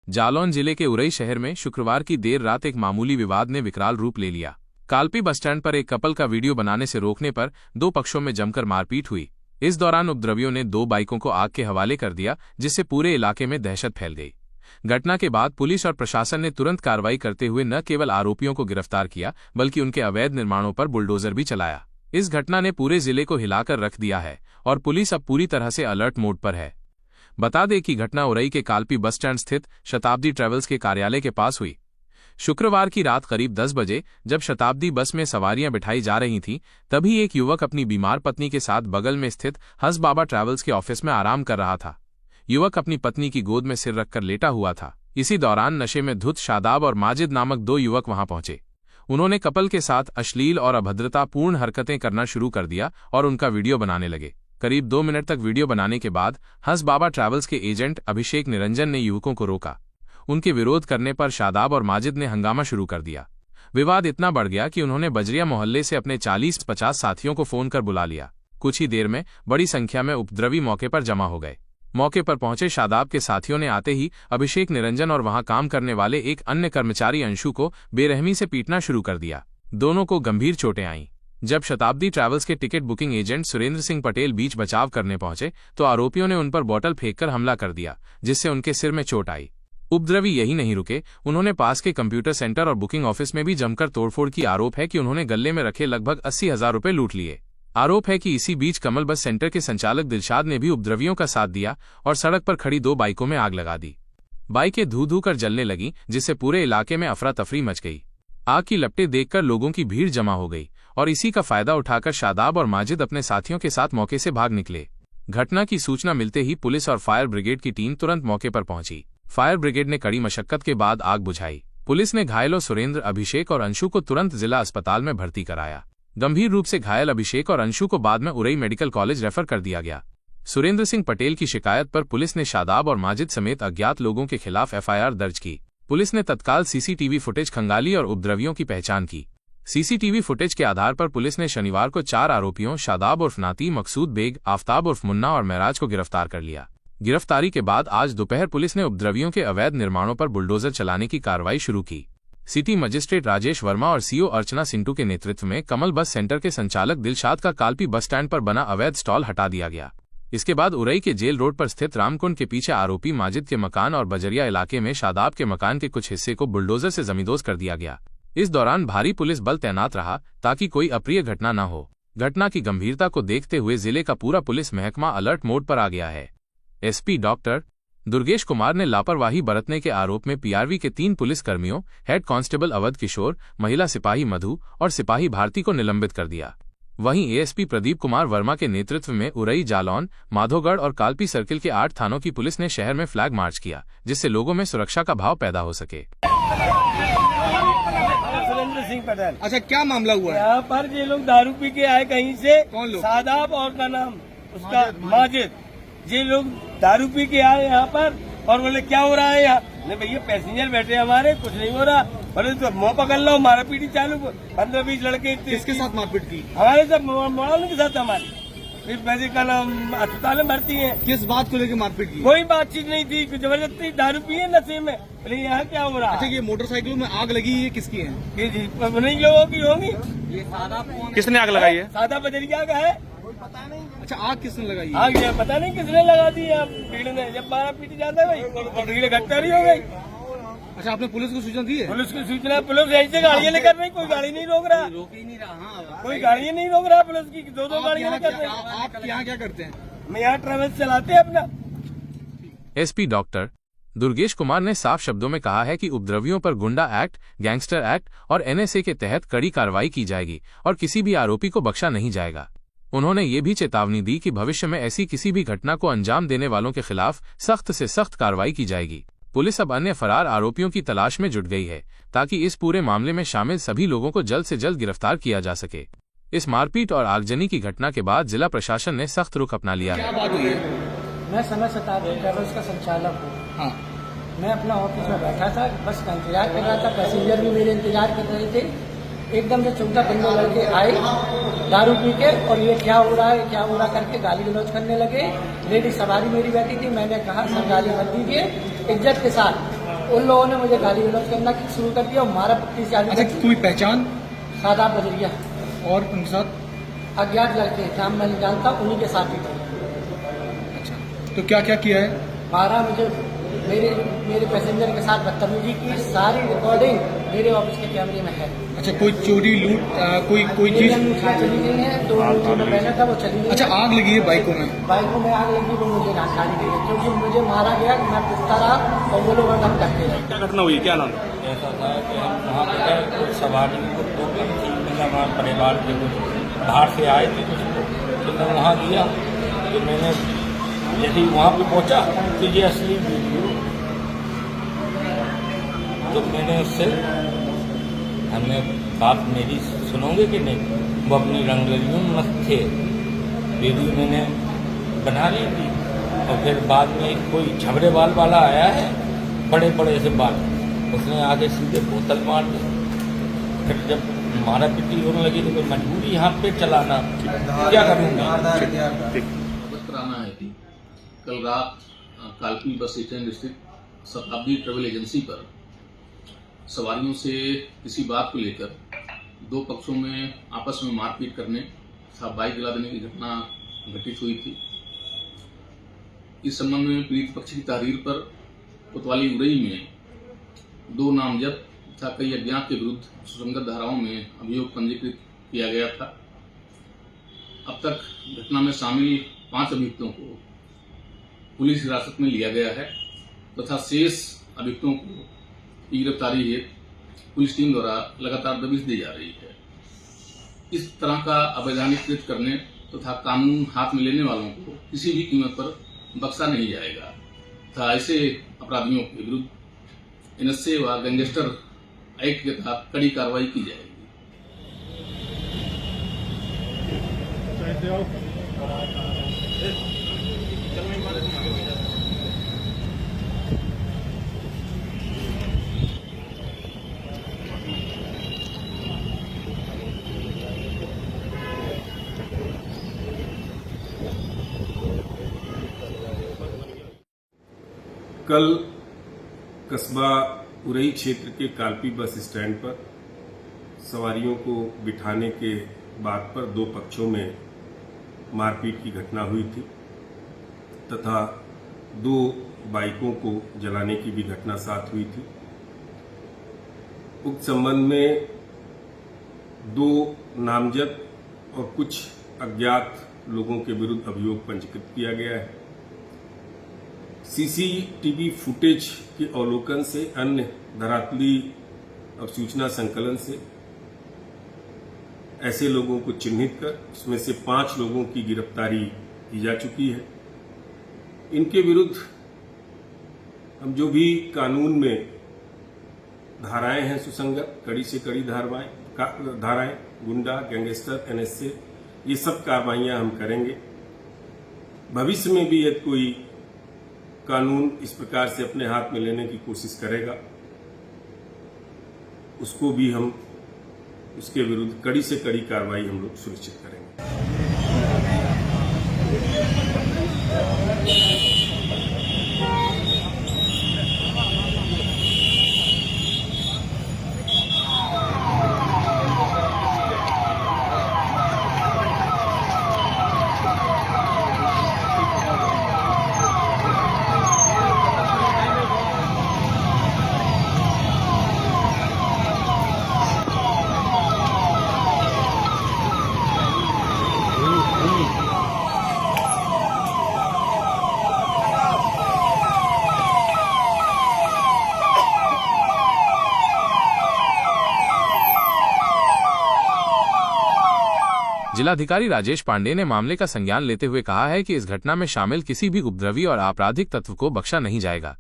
जालौन जिले के उरई शहर में शुक्रवार की देर रात एक मामूली विवाद ने विकराल रूप ले लिया। कालपी बस स्टैंड पर एक कपल का वीडियो बनाने से रोकने पर दो पक्षों में जमकर मारपीट हुई। इस दौरान उपद्रवियों ने दो बाइकों को आग के हवाले कर दिया, जिससे पूरे इलाके में दहशत फैल गई। घटना के बाद पुलिस और प्रशासन ने तुरंत कार्रवाई करते हुए न केवल आरोपियों को गिरफ्तार किया, बल्कि उनके अवैध निर्माणों पर बुलडोजर भी चलाया। इस घटना ने पूरे जिले को हिलाकर रख दिया है और पुलिस अब पूरी तरह से अलर्ट मोड पर है। बता दें कि घटना उरई के कालपी बस स्टैंड स्थित शताब्दी ट्रेवल्स के कार्यालय के पास हुई। शुक्रवार की रात करीब 10 बजे जब शताब्दी बस में सवारियां बिठाई जा रही थीं, तभी एक युवक अपनी बीमार पत्नी के साथ बगल में स्थित हंस बाबा ट्रेवल्स के ऑफिस में आराम कर रहा था। युवक अपनी पत्नी की गोद में सिर रखकर लेटा हुआ था। इसी दौरान नशे में धुत शादाब और माजिद नामक दो युवक वहां पहुंचे। उन्होंने कपल के साथ अश्लील और अभद्रतापूर्ण हरकतें करना शुरू कर दिया और उनका वीडियो बनाने लगे। करीब 2 मिनट तक वीडियो बनाने के बाद हंस बाबा ट्रैवल्स के एजेंट अभिषेक निरंजन ने युवकों को रोका। उनके विरोध करने पर शादाब और माजिद ने हंगामा शुरू कर दिया। विवाद इतना बढ़ गया कि उन्होंने बजरिया मोहल्ले से अपने 40-50 साथियों को फोन कर बुला लिया। कुछ ही देर में बड़ी संख्या में उपद्रवी मौके पर जमा हो गए। मौके पर पहुंचे शादाब के साथियों ने आते ही अभिषेक निरंजन और वहां काम करने वाले एक अन्य कर्मचारी अंशु को बेरहमी से पीटना शुरू कर दिया। दोनों को गंभीर चोटें आईं। जब शताब्दी ट्रैवल्स के ticket booking agent Surendra Singh Patel बीच बचाव करने पहुंचे तो आरोपियों ने उन पर बोतल फेंककर हमला कर दिया, जिससे उनके सिर में चोट आई। उपद्रवी यही नहीं रुके, उन्होंने पास के कंप्यूटर सेंटर और बुकिंग ऑफिस में भी जमकर तोड़फोड़ की। आरोप है कि उन्होंने गले में रखे लगभग 80,000 रुपए लूट लिए। आरोप है कि इसी बीच कमल बस सेंटर के संचालक दिलशाद ने भी उपद्रवियों का साथ दिया और सड़क पर खड़ी दो बाइकों में आग लगा दी। बाइकें धू-धू कर जलने लगीं, जिससे पूरे इलाके में अफरा तफरी मच गई। आग की लपटें देखकर लोगों की भीड़ जमा हो गई और इसी का फायदा उठाकर शादाब और माजिद अपने साथियों के साथ मौके से भाग निकले। घटना की सूचना मिलते ही पुलिस और फायर ब्रिगेड की टीम तुरंत मौके पर पहुंची। फायर ब्रिगेड ने कड़ी मशक्कत के बाद आग बुझाई। पुलिस ने घायलों सुरेंद्र, अभिषेक और अंशु को तुरंत जिला अस्पताल में भर्ती कराया। गंभीर रूप से घायल अभिषेक और अंशु को बाद में उरई मेडिकल कॉलेज रेफर कर दिया गया। सुरेंद्र सिंह पटेल की शिकायत पर पुलिस ने शादाब और माजिद समेत अज्ञात लोगों के खिलाफ एफआईआर दर्ज की। पुलिस ने तत्काल सीसीटीवी फुटेज खंगाली और उपद्रवियों की पहचान की। सीसीटीवी फुटेज के आधार पर पुलिस ने शनिवार को 4 आरोपियों शादाब उर्फ नाती, मकसूद बेग, आफताब उर्फ मुन्ना और महराज को गिरफ्तार कर लिया। गिरफ्तारी के बाद आज दोपहर पुलिस ने उपद्रवियों के अवैध निर्माणों पर बुलडोजर चलाने की कार्रवाई शुरू की। सिटी मजिस्ट्रेट राजेश वर्मा और सीओ अर्चना सिंटू के नेतृत्व में कमल बस सेंटर के संचालक दिलशाद का कालपी बस स्टैंड पर बना अवैध स्टॉल हटा दिया गया। इसके बाद उरई के जेल रोड पर स्थित रामकुंड के पीछे आरोपी माजिद के मकान और बजरिया इलाके में शादाब के मकान के कुछ हिस्से को बुलडोजर से जमींदोज कर दिया गया। इस दौरान भारी पुलिस बल तैनात रहा ताकि कोई अप्रिय घटना न हो। घटना की गंभीरता को देखते हुए जिले का पूरा पुलिस महकमा अलर्ट मोड पर आ गया है। एसपी डॉक्टर दुर्गेश कुमार ने लापरवाही बरतने के आरोप में पीआरवी के 3 पुलिसकर्मियों, हेड कांस्टेबल अवध किशोर, महिला सिपाही मधु और सिपाही भारती को निलंबित कर दिया। वहीं एएसपी प्रदीप कुमार वर्मा के नेतृत्व में उरई, जालौन, माधोगढ़ और कालपी सर्किल के 8 थानों की पुलिस ने शहर में फ्लैग मार्च किया, जिससे लोगों में सुरक्षा का भाव पैदा हो सके। सिंह पटेल। अच्छा, क्या मामला हुआ है? यहाँ पर ये लोग दारू पी के आए कहीं से। कौन लोग? शादाब और का नाम उसका माजिद। ये लोग दारू पी के आए यहाँ पर और बोले क्या हो रहा है यहाँ? नहीं भैया, पैसेंजर बैठे हमारे, कुछ नहीं हो रहा। बोले तो मुँह पकड़ लो, मारा पीटी चालू। 15-20 लड़के। किसके साथ मारपीट की? हमारे सब मॉडल के साथ हमारे। फिर पैसे कल अस्पताल में भर्ती है। किस बात को लेकर मारपीट की? कोई बातचीत नहीं थी, जबरदस्ती दारू पिए नशे में। बोले यहाँ क्या हो रहा है? अच्छा, ये मोटरसाइकिलों में आग लगी, ये किसकी है? ये जी नहीं लोगों की होंगी। किसने आग लगाई है? सादा बजरिया का है। पता नहीं। अच्छा, आग किसने लगाई है? आग पता नहीं किसने लगा दी है। भीड़ ने जब मारा पीटी जाता है भाई, भीड़ इकट्ठा नहीं हो गई। अच्छा, आपने पुलिस को सूचना दी है? पुलिस को सूचना, पुलिस ऐसे गाड़ियाँ लेकर नहीं, कोई गाड़ी नहीं रोक रहा, रोक ही नहीं रहा। कोई गाड़ी नहीं रोक रहा पुलिस की। 2-2 गाड़ियाँ लेकर। आप यहाँ क्या करते हैं? मैं यहाँ ट्रेवल्स चलाते हैं अपना। एसपी डॉक्टर दुर्गेश कुमार ने साफ शब्दों में कहा है कि उपद्रवियों पर गुंडा एक्ट, गैंगस्टर एक्ट और एनएसए के तहत कड़ी कार्रवाई की जाएगी और किसी भी आरोपी को बख्शा नहीं जाएगा। उन्होंने ये भी चेतावनी दी कि भविष्य में ऐसी किसी भी घटना को अंजाम देने वालों के खिलाफ सख्त से सख्त कार्रवाई की जाएगी। पुलिस अब अन्य फरार आरोपियों की तलाश में जुट गई है ताकि इस पूरे मामले में शामिल सभी लोगों को जल्द से जल्द गिरफ्तार किया जा सके। इस मारपीट और आगजनी की घटना के बाद जिला प्रशासन ने सख्त रुख अपना लिया है। क्या बात हुई है? मैं समय शताब्दी ट्रेवल्स का संचालक हूँ। हाँ। मैं अपना ऑफिस में बैठा था, बस का इंतजार कर रहा था। पैसेंजर भी मेरे इंतजार कर रहे थे। एकदम से 14-15 लड़के आए दारू पी के और ये क्या हो रहा है, क्या हो रहा करके गाली गलौज करने लगे। लेडी सवारी मेरी बैठी थी, मैंने कहा सर गाली मत दीजिए, इज्जत के साथ उन लोगों ने मुझे गाली गलौज करना शुरू कर दिया और मारा पट्टी से अच्छा, आगे कोई पहचान सादाब बजरिया और उनके साथ? अज्ञात लड़के नाम मैं नहीं जानता, उन्हीं के साथ ही थे। अच्छा, तो क्या क्या किया है? मारा मुझे, मेरे पैसेंजर के साथ बदतमीजी की, सारी रिकॉर्डिंग मेरे ऑफिस के कैमरे में है। अच्छा, कोई चोरी लूट कोई मेरी चीज? अंगूठियाँ चली गई हैं, दो जो मैं पहना था वो चली गई। अच्छा, आग लगी है बाइकों में? बाइकों में आग लगी वो मुझे जानकारी दी है, क्योंकि मुझे मारा गया, मैं पूछता रहा और वो लोग एकदम करते रहे। क्या घटना हुई, क्या नाम? ऐसा था कि हम वहाँ पे गए, कुछ सवारी को प्रॉब्लम थी, मतलब हमारे परिवार के कुछ बाहर से आए थे कुछ लोग, तो मैं वहाँ गया तो मैंने यदि वहाँ पे पहुँचा तो ये असली वीडियो, तो मैंने उससे, हमने बात मेरी सुनोगे कि नहीं, वो अपनी रंगलियों में मस्त थे, वीडियो मैंने बना ली थी। और फिर बाद में कोई झबरे बाल वाला आया है, बड़े बड़े से बाल, उसने आगे सीधे बोतल मार दी। फिर जब मारा पिटी होने लगी तो कोई मजबूरी हाथ पे चलाना, क्या करूँगा। अवगत कराना है कि कल रात कालपी बस स्टैंड स्थित शताब्दी ट्रेवल एजेंसी पर सवारियों से किसी बात को लेकर दो पक्षों में आपस में मारपीट करने तथा बाइक जला देने की घटना घटित हुई थी। इस संबंध में पीड़ित पक्ष की तहरीर पर कोतवाली उरई में दो नामजद तथा कई अज्ञात के विरुद्ध सुसंगत धाराओं में अभियोग पंजीकृत किया गया था। अब तक घटना में शामिल 5 अभियुक्तों को पुलिस हिरासत में लिया गया है तथा शेष अभियुक्तों की गिरफ्तारी हेतु पुलिस टीम द्वारा लगातार दबिश दी जा रही है। इस तरह का अवैधानिक कृत्य करने तथा कानून हाथ में लेने वालों को किसी भी कीमत पर बख्शा नहीं जाएगा तथा ऐसे अपराधियों के विरुद्ध एनएसए व गैंगस्टर एक्ट के तहत कड़ी कार्रवाई की जाएगी। कल कस्बा उरई क्षेत्र के कालपी बस स्टैंड पर सवारियों को बिठाने के बात पर दो पक्षों में मारपीट की घटना हुई थी तथा 2 बाइकों को जलाने की भी घटना साथ हुई थी। उक्त संबंध में 2 नामजद और कुछ अज्ञात लोगों के विरुद्ध अभियोग पंजीकृत किया गया है। सीसीटीवी फुटेज के अवलोकन से, अन्य धरातली और सूचना संकलन से ऐसे लोगों को चिन्हित कर उसमें से 5 लोगों की गिरफ्तारी की जा चुकी है। इनके विरुद्ध हम जो भी कानून में धाराएं हैं सुसंगत, कड़ी से कड़ी धाराएं, गुंडा, गैंगस्टर, एनएसए, ये सब कार्रवाइयां हम करेंगे। भविष्य में भी यदि कोई कानून इस प्रकार से अपने हाथ में लेने की कोशिश करेगा, उसको भी हम उसके विरुद्ध कड़ी से कड़ी कार्रवाई हम लोग सुनिश्चित करेंगे। जिलाधिकारी राजेश पांडे ने मामले का संज्ञान लेते हुए कहा है कि इस घटना में शामिल किसी भी उपद्रवी और आपराधिक तत्व को बख्शा नहीं जाएगा।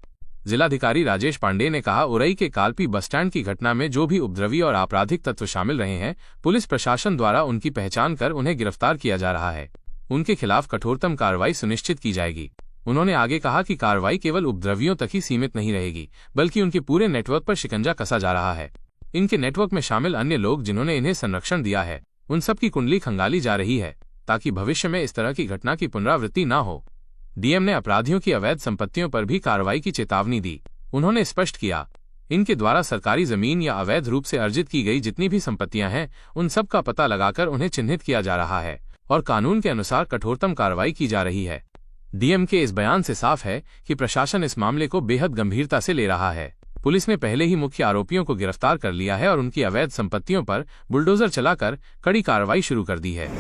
जिलाधिकारी राजेश पांडे ने कहा, उरई के कालपी बस स्टैंड की घटना में जो भी उपद्रवी और आपराधिक तत्व शामिल रहे हैं, पुलिस प्रशासन द्वारा उनकी पहचान कर उन्हें गिरफ्तार किया जा रहा है। उनके खिलाफ कठोरतम कार्रवाई सुनिश्चित की जाएगी। उन्होंने आगे कहा कि कार्रवाई केवल उपद्रवियों तक ही सीमित नहीं रहेगी, बल्कि उनके पूरे नेटवर्क पर शिकंजा कसा जा रहा है। इनके नेटवर्क में शामिल अन्य लोग जिन्होंने इन्हें संरक्षण दिया है, उन सब की कुंडली खंगाली जा रही है ताकि भविष्य में इस तरह की घटना की पुनरावृत्ति न हो। डीएम ने अपराधियों की अवैध संपत्तियों पर भी कार्रवाई की चेतावनी दी। उन्होंने स्पष्ट किया, इनके द्वारा सरकारी जमीन या अवैध रूप से अर्जित की गई जितनी भी संपत्तियां हैं, उन सब का पता लगाकर उन्हें चिन्हित किया जा रहा है और कानून के अनुसार कठोरतम कार्रवाई की जा रही है। डीएम के इस बयान से साफ है कि प्रशासन इस मामले को बेहद गंभीरता से ले रहा है। पुलिस ने पहले ही मुख्य आरोपियों को गिरफ्तार कर लिया है और उनकी अवैध संपत्तियों पर बुलडोजर चलाकर कड़ी कार्रवाई शुरू कर दी है।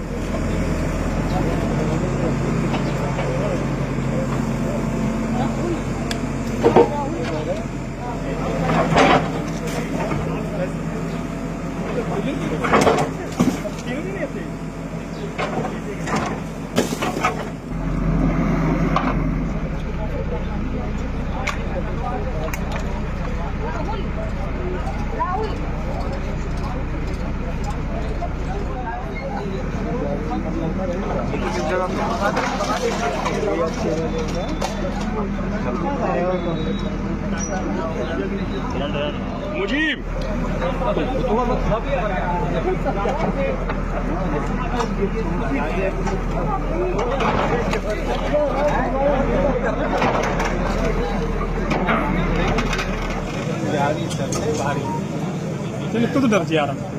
तो डर जा रहा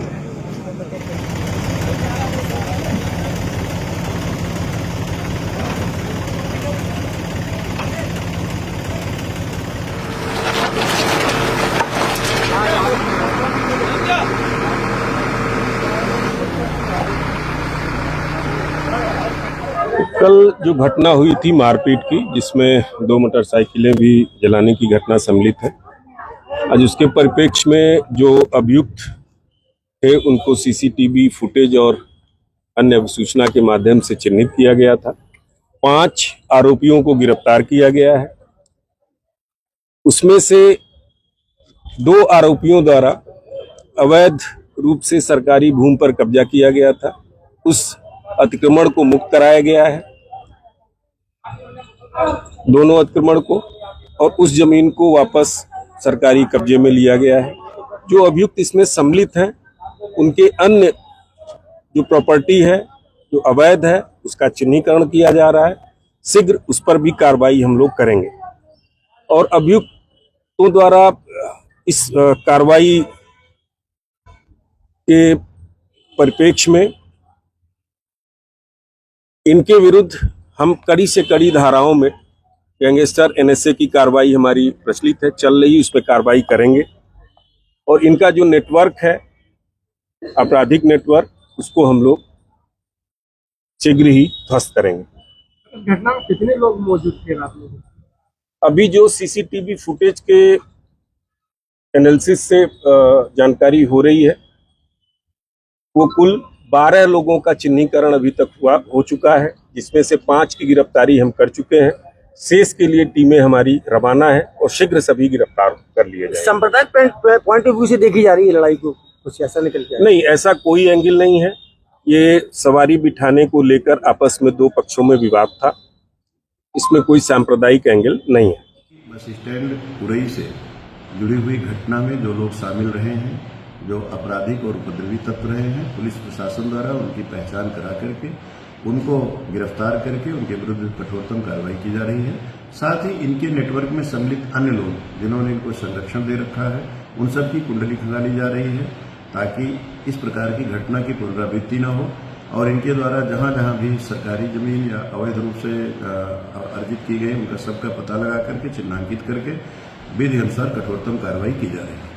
कल जो घटना हुई थी मारपीट की, जिसमें 2 मोटरसाइकिलें भी जलाने की घटना सम्मिलित है, आज उसके परिप्रेक्ष्य में जो अभियुक्त थे उनको सीसीटीवी फुटेज और अन्य सूचना के माध्यम से चिन्हित किया गया था। 5 आरोपियों को गिरफ्तार किया गया है। उसमें से 2 आरोपियों द्वारा अवैध रूप से सरकारी भूमि पर कब्जा किया गया था, उस अतिक्रमण को मुक्त कराया गया है, दोनों अतिक्रमण को, और उस जमीन को वापस सरकारी कब्जे में लिया गया है। जो अभियुक्त इसमें सम्मिलित हैं उनके अन्य जो प्रॉपर्टी है जो अवैध है उसका चिन्हीकरण किया जा रहा है। शीघ्र उस पर भी कार्रवाई हम लोग करेंगे और अभियुक्तों द्वारा इस कार्रवाई के परिप्रेक्ष्य में इनके विरुद्ध हम कड़ी से कड़ी धाराओं में गैंगस्टर एनएसए की कार्रवाई हमारी प्रचलित है, चल रही, उस पर कार्रवाई करेंगे और इनका जो नेटवर्क है आपराधिक नेटवर्क, उसको हम लोग शीघ्र ही ध्वस्त करेंगे। घटना में कितने लोग मौजूद थे रात में? अभी जो सीसीटीवी फुटेज के एनालिसिस से जानकारी हो रही है वो कुल 12 लोगों का चिन्हीकरण अभी तक हो चुका है, जिसमें से 5 की गिरफ्तारी हम कर चुके हैं। शेष के लिए टीमें हमारी रवाना है और शीघ्र सभी गिरफ्तार कर लिए जाएंगे। सांप्रदायिक पॉइंट ऑफ व्यू से देखी जा रही है लड़ाई को, कुछ ऐसा निकल के नहीं, ऐसा कोई एंगल नहीं है। ये सवारी बिठाने को लेकर आपस में 2 पक्षों में विवाद था, इसमें कोई सांप्रदायिक एंगल नहीं है। बस स्टैंड उरई से जुड़ी हुई घटना में जो लोग शामिल रहे हैं, जो आपराधिक और उपद्रवी तत्व रहे हैं, पुलिस प्रशासन द्वारा उनकी पहचान करा करके उनको गिरफ्तार करके उनके विरुद्ध कठोरतम कार्रवाई की जा रही है। साथ ही इनके नेटवर्क में सम्मिलित अन्य लोग जिन्होंने इनको संरक्षण दे रखा है, उन सब की कुंडली खंगाली जा रही है ताकि इस प्रकार की घटना की पुनरावृत्ति न हो और इनके द्वारा जहां जहां भी सरकारी जमीन या अवैध रूप से अर्जित की गई उनका सबका पता लगा करके चिन्हांकित करके विधि अनुसार कठोरतम कार्रवाई की जा रही है।